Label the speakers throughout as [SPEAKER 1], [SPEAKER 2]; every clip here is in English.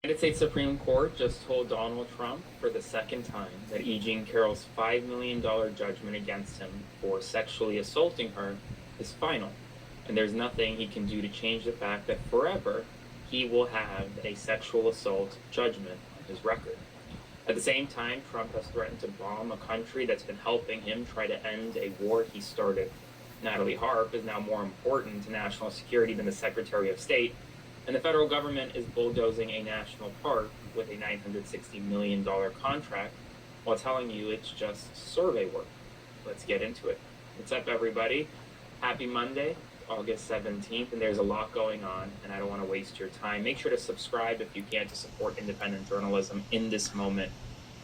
[SPEAKER 1] The United States Supreme Court just told Donald Trump for the second time that E. Jean Carroll's $5 million judgment against him for sexually assaulting her is final, and there's nothing he can do to change the fact that forever he will have a sexual assault judgment on his record. At the same time, Trump has threatened to bomb a country that's been helping him try to end a war he started. Natalie Harp is now more important to national security than the Secretary of State, and the federal government is bulldozing a national park with a $960 million contract while telling you it's just survey work. Let's get into it. What's up, everybody? Happy Monday, August 17th, and there's a lot going on, and I don't want to waste your time. Make sure to subscribe if you can to support independent journalism in this moment,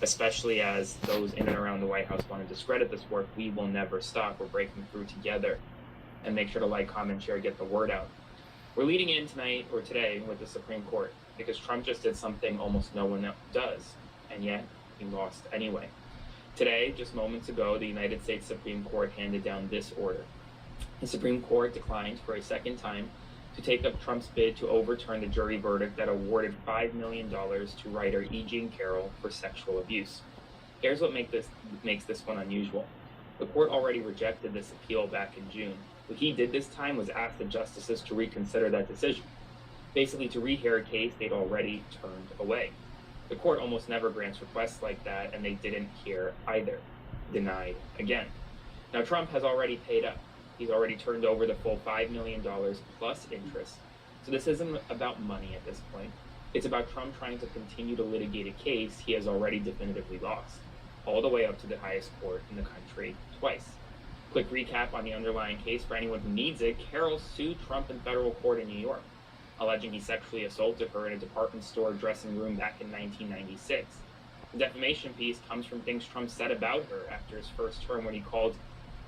[SPEAKER 1] especially as those in and around the White House want to discredit this work. We will never stop. We're breaking through together. And make sure to like, comment, share, get the word out. We're leading in tonight, or today, with the Supreme Court, because Trump just did something almost no one does, and yet he lost anyway. Today, just moments ago, the United States Supreme Court handed down this order. The Supreme Court declined for a second time to take up Trump's bid to overturn the jury verdict that awarded $5 million to writer E. Jean Carroll for sexual abuse. Here's what makes this one unusual. The court already rejected this appeal back in June. What he did this time was ask the justices to reconsider that decision, basically to rehear a case they'd already turned away. The court almost never grants requests like that, and they didn't hear either. Denied again. Now, Trump has already paid up. He's already turned over the full $5 million plus interest. So this isn't about money at this point. It's about Trump trying to continue to litigate a case he has already definitively lost, all the way up to the highest court in the country twice. Quick recap on the underlying case for anyone who needs it. Carroll sued Trump in federal court in New York, alleging he sexually assaulted her in a department store dressing room back in 1996. The defamation piece comes from things Trump said about her after his first term when he called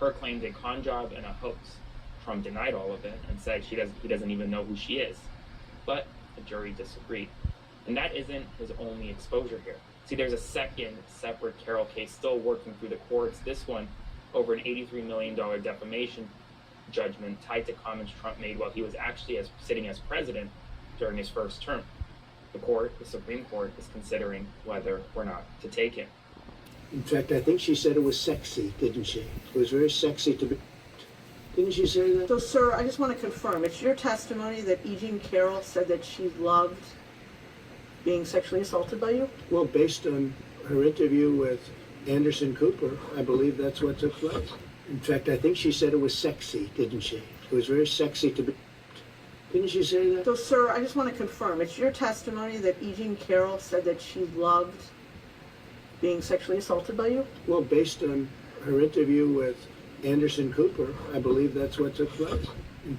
[SPEAKER 1] her claims a con job and a hoax. Trump denied all of it and said he doesn't even know who she is. But the jury disagreed. And that isn't his only exposure here. See, there's a second separate Carroll case still working through the courts, this one over an $83 million defamation judgment tied to comments Trump made while he was actually sitting as president during his first term. The Supreme Court, is considering whether or not to take him.
[SPEAKER 2] In fact, I think she said it was sexy, didn't she? It was very sexy to be... Didn't she say that?
[SPEAKER 3] So, sir, I just want to confirm, it's your testimony that E. Jean Carroll said that she loved being sexually assaulted by you?
[SPEAKER 2] Well, based on her interview with Anderson Cooper, I believe that's what took place. In fact, I think she said it was sexy, didn't she? It was very sexy to be... Didn't she say that?
[SPEAKER 3] So, sir, I just want to confirm, it's your testimony that E. Jean Carroll said that she loved being sexually assaulted by you?
[SPEAKER 2] Well, based on her interview with Anderson Cooper, I believe that's what took place.